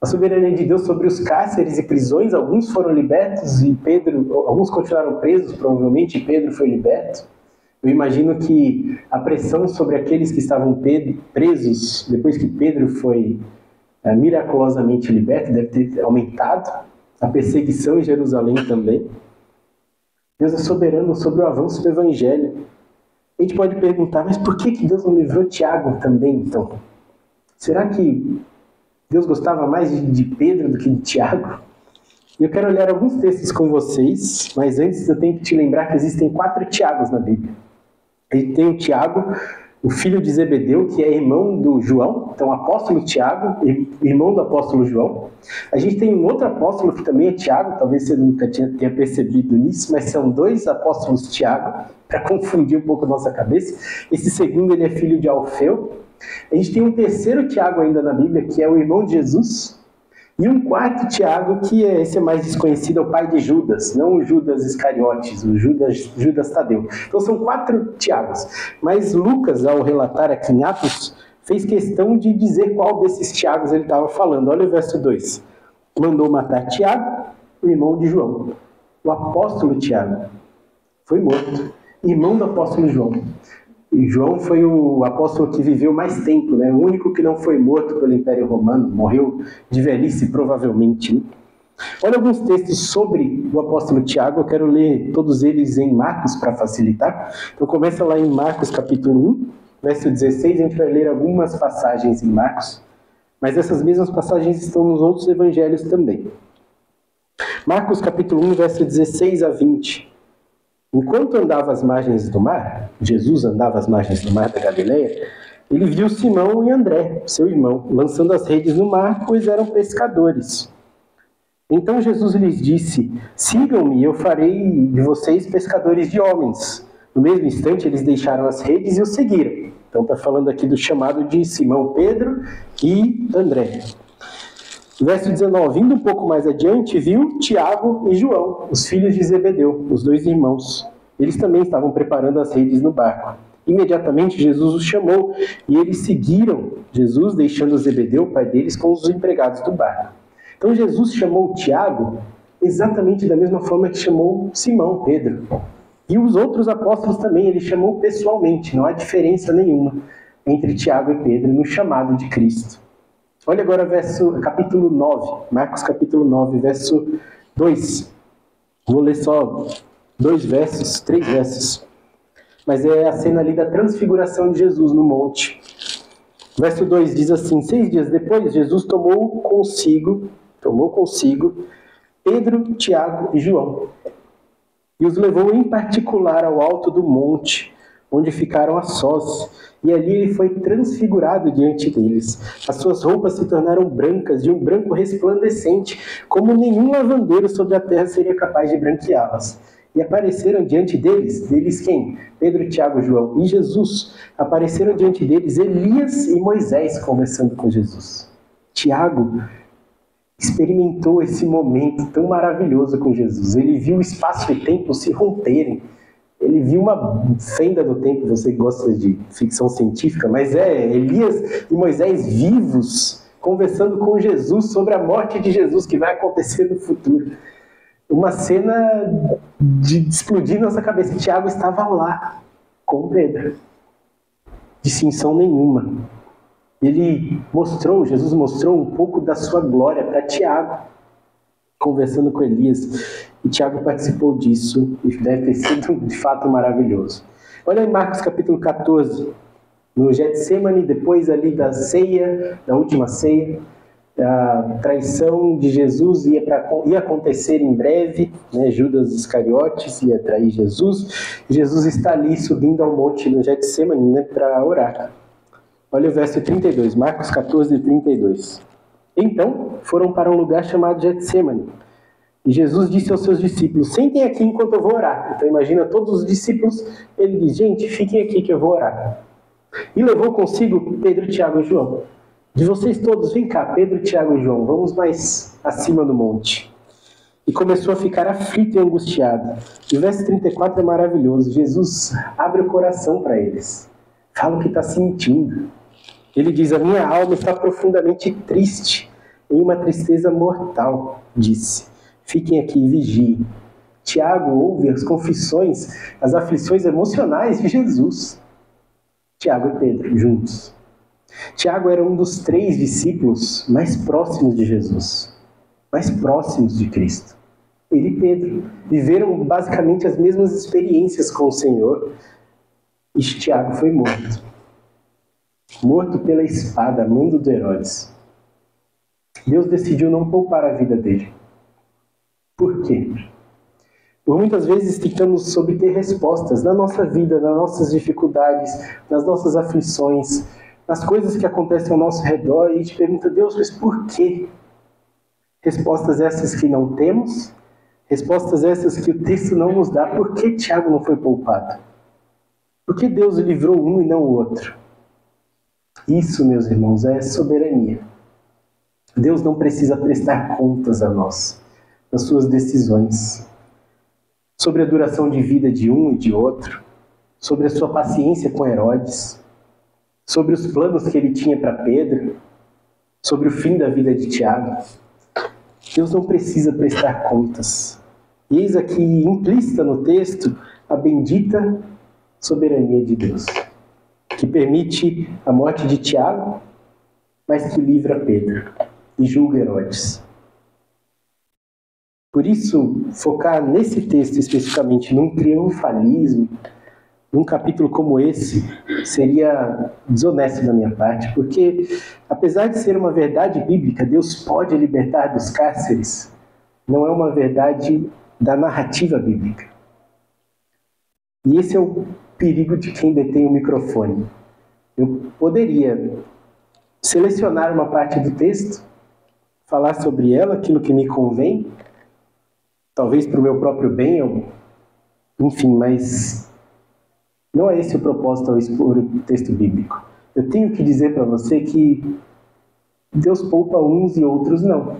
A soberania de Deus sobre os cárceres e prisões, alguns foram libertos e alguns continuaram presos, provavelmente, e Pedro foi liberto. Eu imagino que a pressão sobre aqueles que estavam presos, depois que Pedro foi miraculosamente liberto, deve ter aumentado. A perseguição em Jerusalém também. Deus é soberano sobre o avanço do Evangelho. A gente pode perguntar, mas por que Deus não livrou Tiago também, então? Será que Deus gostava mais de Pedro do que de Tiago? Eu quero olhar alguns textos com vocês, mas antes eu tenho que te lembrar que existem 4 Tiagos na Bíblia. A gente tem o Tiago, o filho de Zebedeu, que é irmão do João, então apóstolo Tiago, irmão do apóstolo João. A gente tem um outro apóstolo que também é Tiago, talvez você nunca tenha percebido nisso, mas são 2 apóstolos Tiago, para confundir um pouco a nossa cabeça. Esse segundo, ele é filho de Alfeu. A gente tem um terceiro Tiago ainda na Bíblia, que é o irmão de Jesus. E um quarto Tiago, que esse é mais desconhecido, é o pai de Judas, não o Judas Iscariotes, o Judas Tadeu. Então são 4 Tiagos. Mas Lucas, ao relatar aqui em Atos, fez questão de dizer qual desses Tiagos ele estava falando. Olha o verso 2. Mandou matar Tiago, o irmão de João. O apóstolo Tiago foi morto, irmão do apóstolo João. E João foi o apóstolo que viveu mais tempo, né? O único que não foi morto pelo Império Romano, morreu de velhice, provavelmente. Né? Olha alguns textos sobre o apóstolo Tiago, eu quero ler todos eles em Marcos para facilitar. Então começa lá em Marcos capítulo 1, verso 16, a gente vai ler algumas passagens em Marcos, mas essas mesmas passagens estão nos outros evangelhos também. Marcos capítulo 1, verso 16 a 20. Enquanto andava às margens do mar, Jesus andava às margens do mar da Galileia, ele viu Simão e André, seu irmão, lançando as redes no mar, pois eram pescadores. Então Jesus lhes disse, sigam-me e eu farei de vocês pescadores de homens. No mesmo instante eles deixaram as redes e o seguiram. Então está falando aqui do chamado de Simão, Pedro e André. Verso 19, indo um pouco mais adiante, viu Tiago e João, os filhos de Zebedeu, os 2 irmãos. Eles também estavam preparando as redes no barco. Imediatamente Jesus os chamou e eles seguiram Jesus, deixando Zebedeu, o pai deles, com os empregados do barco. Então Jesus chamou Tiago exatamente da mesma forma que chamou Simão, Pedro. E os outros apóstolos também, ele chamou pessoalmente, não há diferença nenhuma entre Tiago e Pedro no chamado de Cristo. Olha agora capítulo 9, Marcos capítulo 9, verso 2. Vou ler só 3 versos. Mas é a cena ali da transfiguração de Jesus no monte. Verso 2 diz assim, 6 dias depois, Jesus tomou consigo Pedro, Tiago e João. E os levou em particular ao alto do monte, onde ficaram a sós. E ali ele foi transfigurado diante deles. As suas roupas se tornaram brancas, de um branco resplandecente, como nenhum lavandeiro sobre a terra seria capaz de branqueá-las. E apareceram diante deles quem? Pedro, Tiago e João. E Jesus, apareceram diante deles Elias e Moisés conversando com Jesus. Tiago experimentou esse momento tão maravilhoso com Jesus. Ele viu o espaço e tempo se romperem. Ele viu uma fenda no tempo, você gosta de ficção científica, mas Elias e Moisés vivos, conversando com Jesus sobre a morte de Jesus, que vai acontecer no futuro. Uma cena de explodir nossa cabeça. Tiago estava lá, com Pedro. Distinção nenhuma. Jesus mostrou um pouco da sua glória para Tiago, conversando com Elias. E Tiago participou disso, e deve ter sido de fato maravilhoso. Olha em Marcos capítulo 14, no Getsemane, depois ali da ceia, da última ceia, a traição de Jesus ia acontecer em breve, né? Judas Iscariotes ia trair Jesus. Jesus está ali subindo ao monte no Getsemane, né, para orar. Olha o verso 32, Marcos 14, 32. Então foram para um lugar chamado Getsemane. E Jesus disse aos seus discípulos, sentem aqui enquanto eu vou orar. Então imagina todos os discípulos, ele diz, gente, fiquem aqui que eu vou orar. E levou consigo Pedro, Tiago e João. De vocês todos, vem cá, Pedro, Tiago e João, vamos mais acima no monte. E começou a ficar aflito e angustiado. E o verso 34 é maravilhoso. Jesus abre o coração para eles. Fala o que está sentindo. Ele diz, a minha alma está profundamente triste. em uma tristeza mortal, disse: fiquem aqui e vigiem. Tiago ouve as confissões, as aflições emocionais de Jesus. Tiago e Pedro, juntos. Tiago era um dos 3 discípulos mais próximos de Jesus, mais próximos de Cristo. Ele e Pedro viveram basicamente as mesmas experiências com o Senhor. E Tiago foi morto. Morto pela espada, a mão do Herodes. Deus decidiu não poupar a vida dele. Por quê? Por muitas vezes tentamos obter respostas na nossa vida, nas nossas dificuldades, nas nossas aflições, nas coisas que acontecem ao nosso redor, e a gente pergunta: Deus, mas por quê? Respostas essas que não temos, respostas essas que o texto não nos dá. Por que Tiago não foi poupado? Por que Deus livrou um e não o outro? Isso, meus irmãos, é soberania. Deus não precisa prestar contas a nós das suas decisões, sobre a duração de vida de um e de outro, sobre a sua paciência com Herodes, sobre os planos que ele tinha para Pedro, sobre o fim da vida de Tiago. Deus não precisa prestar contas. E eis aqui implícita no texto a bendita soberania de Deus, que permite a morte de Tiago, mas que livra Pedro e julga Herodes. Por isso, focar nesse texto especificamente, num triunfalismo, num capítulo como esse, seria desonesto da minha parte, porque, apesar de ser uma verdade bíblica, Deus pode libertar dos cárceres, não é uma verdade da narrativa bíblica. E esse é o perigo de quem detém o microfone. Eu poderia selecionar uma parte do texto, falar sobre ela, aquilo que me convém, talvez para o meu próprio bem, enfim, mas não é esse o propósito ao expor o texto bíblico. Eu tenho que dizer para você que Deus poupa uns e outros não.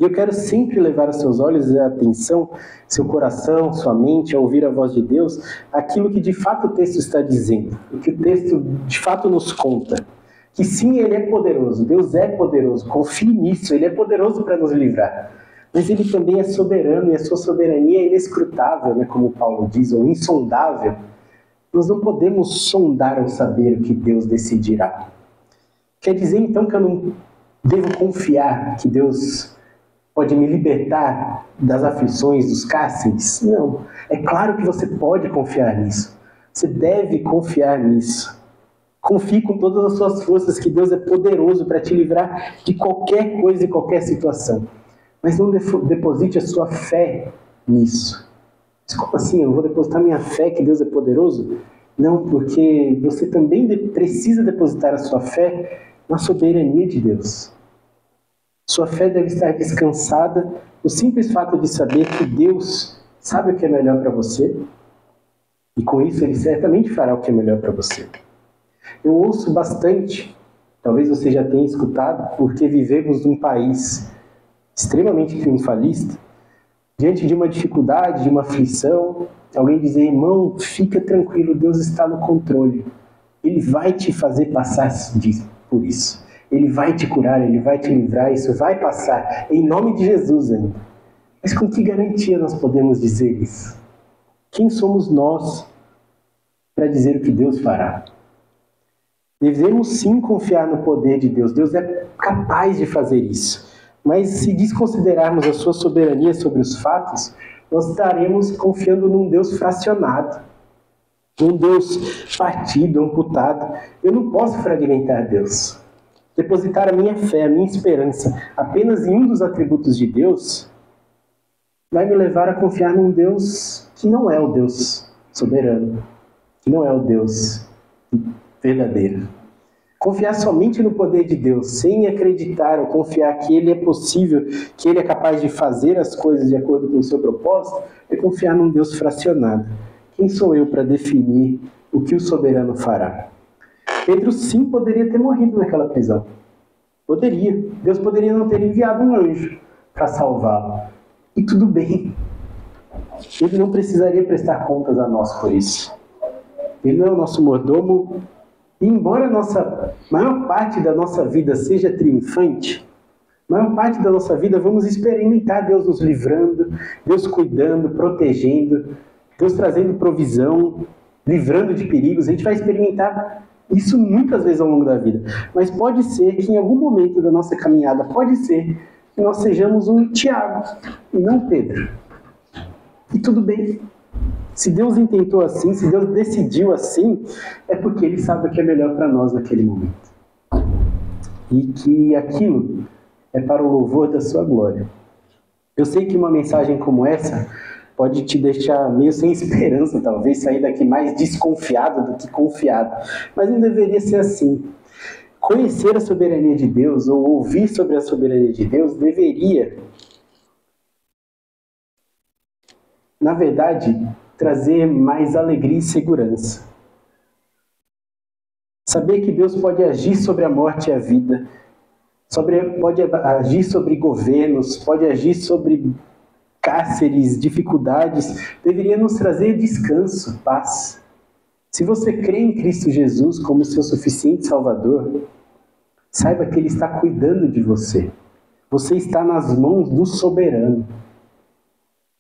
E eu quero sempre levar os seus olhos e a atenção, seu coração, sua mente, a ouvir a voz de Deus, aquilo que de fato o texto está dizendo, o que o texto de fato nos conta. Que sim, Ele é poderoso, Deus é poderoso, confie nisso, Ele é poderoso para nos livrar. Mas Ele também é soberano, e a sua soberania é inescrutável, né, como Paulo diz, ou insondável. Nós não podemos sondar ou saber o que Deus decidirá. Quer dizer, então, que eu não devo confiar que Deus pode me libertar das aflições, dos cárceres? Não. É claro que você pode confiar nisso. Você deve confiar nisso. Confie com todas as suas forças que Deus é poderoso para te livrar de qualquer coisa e qualquer situação. Mas não deposite a sua fé nisso. Mas como assim? Eu vou depositar minha fé que Deus é poderoso? Não, porque você também precisa depositar a sua fé na soberania de Deus. Sua fé deve estar descansada no simples fato de saber que Deus sabe o que é melhor para você, e com isso Ele certamente fará o que é melhor para você. Eu ouço bastante, talvez você já tenha escutado, porque vivemos num país extremamente triunfalista, diante de uma dificuldade, de uma aflição, alguém dizer: irmão, fica tranquilo, Deus está no controle. Ele vai te fazer passar por isso. Ele vai te curar, Ele vai te livrar, isso vai passar, em nome de Jesus ainda. Mas com que garantia nós podemos dizer isso? Quem somos nós para dizer o que Deus fará? Devemos sim confiar no poder de Deus. Deus é capaz de fazer isso. Mas se desconsiderarmos a sua soberania sobre os fatos, nós estaremos confiando num Deus fracionado, num Deus partido, amputado. Eu não posso fragmentar Deus. Depositar a minha fé, a minha esperança apenas em um dos atributos de Deus vai me levar a confiar num Deus que não é o Deus soberano, que não é o Deus verdadeiro. Confiar somente no poder de Deus, sem acreditar ou confiar que Ele é possível, que Ele é capaz de fazer as coisas de acordo com o seu propósito, é confiar num Deus fracionado. Quem sou eu para definir o que o soberano fará? Pedro sim poderia ter morrido naquela prisão. Poderia. Deus poderia não ter enviado um anjo para salvá-lo. E tudo bem. Ele não precisaria prestar contas a nós por isso. Ele não é o nosso mordomo. E embora a maior parte da nossa vida seja triunfante, Na maior parte da nossa vida vamos experimentar Deus nos livrando, Deus cuidando, protegendo, Deus trazendo provisão, livrando de perigos. A gente vai experimentar isso muitas vezes ao longo da vida. Mas pode ser que em algum momento da nossa caminhada, pode ser que nós sejamos um Tiago e não Pedro. E tudo bem. Se Deus intentou assim, se Deus decidiu assim, é porque Ele sabe o que é melhor para nós naquele momento. E que aquilo é para o louvor da sua glória. Eu sei que uma mensagem como essa pode te deixar meio sem esperança, talvez sair daqui mais desconfiado do que confiado. Mas não deveria ser assim. Conhecer a soberania de Deus ou ouvir sobre a soberania de Deus deveria, na verdade, trazer mais alegria e segurança. Saber que Deus pode agir sobre a morte e a vida, pode agir sobre governos, pode agir sobre cárceres, dificuldades, deveria nos trazer descanso, paz. Se você crê em Cristo Jesus como seu suficiente Salvador, saiba que Ele está cuidando de você. Você está nas mãos do soberano.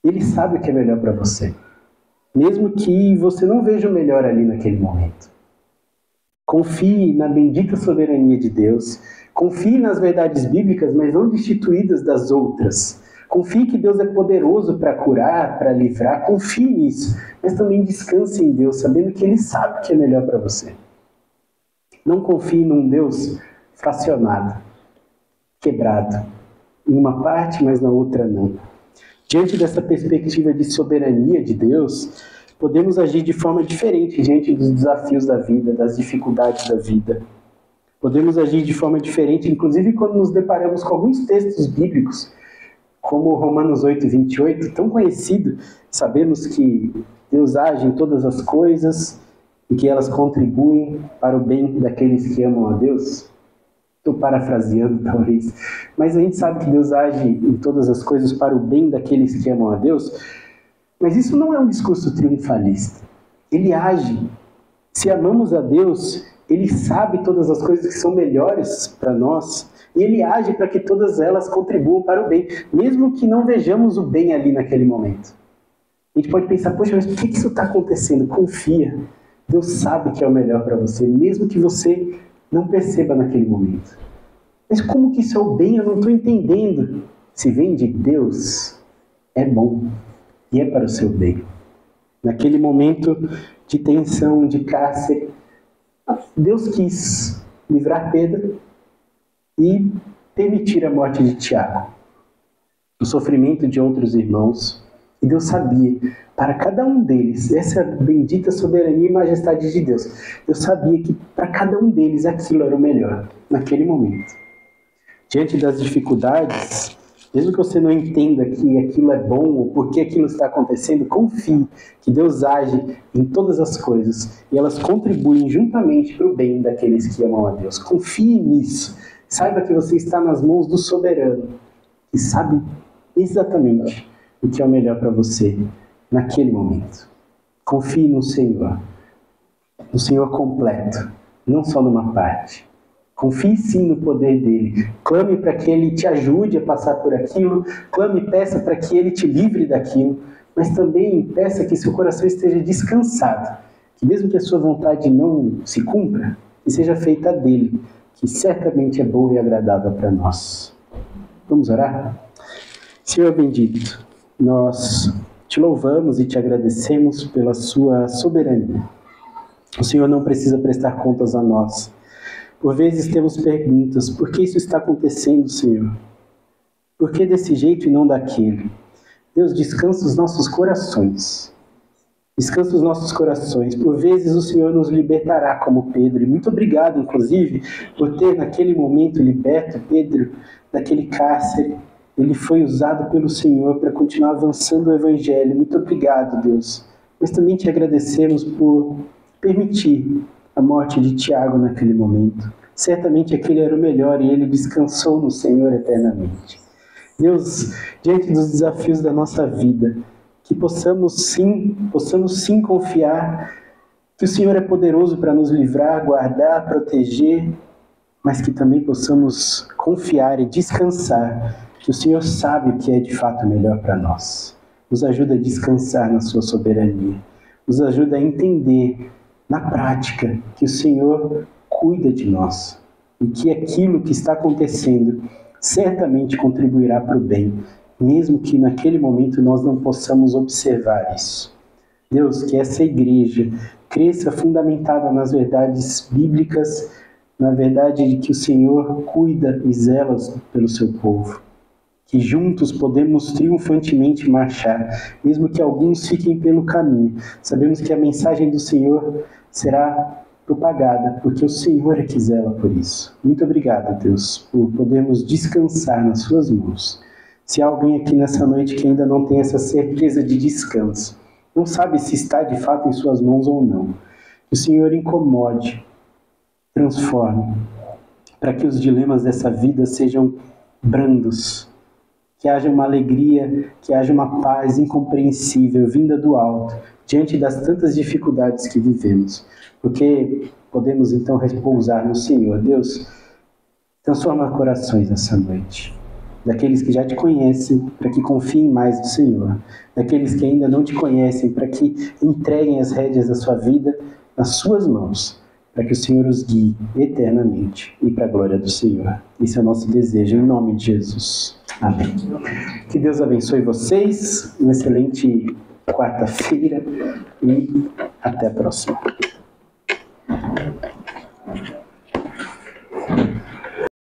Ele sabe o que é melhor para você. Mesmo que você não veja o melhor ali naquele momento. Confie na bendita soberania de Deus. Confie nas verdades bíblicas, mas não destituídas das outras. Confie que Deus é poderoso para curar, para livrar. Confie nisso. Mas também descanse em Deus, sabendo que Ele sabe o que é melhor para você. Não confie num Deus fracionado, quebrado. Em uma parte, mas na outra não. Diante dessa perspectiva de soberania de Deus, podemos agir de forma diferente diante dos desafios da vida, das dificuldades da vida. Podemos agir de forma diferente, inclusive quando nos deparamos com alguns textos bíblicos, como Romanos 8:28, tão conhecido. Sabemos que Deus age em todas as coisas e que elas contribuem para o bem daqueles que amam a Deus. Estou parafraseando, talvez. Mas a gente sabe que Deus age em todas as coisas para o bem daqueles que amam a Deus. Mas isso não é um discurso triunfalista. Ele age. Se amamos a Deus, Ele sabe todas as coisas que são melhores para nós. E Ele age para que todas elas contribuam para o bem. Mesmo que não vejamos o bem ali naquele momento. A gente pode pensar, poxa, mas por que isso está acontecendo? Confia. Deus sabe que é o melhor para você. Mesmo que você não perceba naquele momento. Mas como que isso é o bem? Eu não estou entendendo. Se vem de Deus, é bom. E é para o seu bem. Naquele momento de tensão, de cárcere, Deus quis livrar Pedro e permitir a morte de Tiago. O sofrimento de outros irmãos. E Deus sabia, para cada um deles, essa bendita soberania e majestade de Deus, Deus sabia que para cada um deles aquilo era o melhor, naquele momento. Diante das dificuldades, mesmo que você não entenda que aquilo é bom ou por que aquilo está acontecendo, confie que Deus age em todas as coisas e elas contribuem juntamente para o bem daqueles que amam a Deus. Confie nisso. Saiba que você está nas mãos do soberano, que sabe exatamente o que é o melhor para você naquele momento. Confie no Senhor completo, não só numa parte. Confie sim no poder dele. Clame para que ele te ajude a passar por aquilo. Clame e peça para que ele te livre daquilo. Mas também peça que seu coração esteja descansado. Que mesmo que a sua vontade não se cumpra, que seja feita dele, que certamente é boa e agradável para nós. Vamos orar? Senhor bendito, nós te louvamos e te agradecemos pela sua soberania. O Senhor não precisa prestar contas a nós. Por vezes temos perguntas, por que isso está acontecendo, Senhor? Por que desse jeito e não daquele? Deus, descansa os nossos corações. Descansa os nossos corações. Por vezes o Senhor nos libertará como Pedro. E muito obrigado, inclusive, por ter naquele momento liberto Pedro daquele cárcere. Ele foi usado pelo Senhor para continuar avançando o Evangelho. Muito obrigado, Deus. Mas também te agradecemos por permitir a morte de Tiago naquele momento. Certamente aquele era o melhor e ele descansou no Senhor eternamente. Deus, diante dos desafios da nossa vida, que possamos sim confiar que o Senhor é poderoso para nos livrar, guardar, proteger mas que também possamos confiar e descansar que o Senhor sabe o que é de fato melhor para nós. Nos ajuda a descansar na sua soberania. Nos ajuda a entender na prática que o Senhor cuida de nós e que aquilo que está acontecendo certamente contribuirá para o bem, mesmo que naquele momento nós não possamos observar isso. Deus, que essa igreja cresça fundamentada nas verdades bíblicas, na verdade de que o Senhor cuida e zela pelo seu povo. Que juntos podemos triunfantemente marchar, mesmo que alguns fiquem pelo caminho. Sabemos que a mensagem do Senhor será propagada, porque o Senhor é que zela por isso. Muito obrigado, Deus, por podermos descansar nas suas mãos. Se há alguém aqui nessa noite que ainda não tem essa certeza de descanso, não sabe se está de fato em suas mãos ou não, que o Senhor incomode, transforme, para que os dilemas dessa vida sejam brandos, que haja uma alegria, que haja uma paz incompreensível, vinda do alto, diante das tantas dificuldades que vivemos. Porque podemos então repousar no Senhor. Deus, transforma corações nessa noite. Daqueles que já te conhecem, para que confiem mais no Senhor. Daqueles que ainda não te conhecem, para que entreguem as rédeas da sua vida nas suas mãos, para que o Senhor os guie eternamente e para a glória do Senhor. Esse é o nosso desejo, em nome de Jesus. Amém. Que Deus abençoe vocês, uma excelente quarta-feira e até a próxima.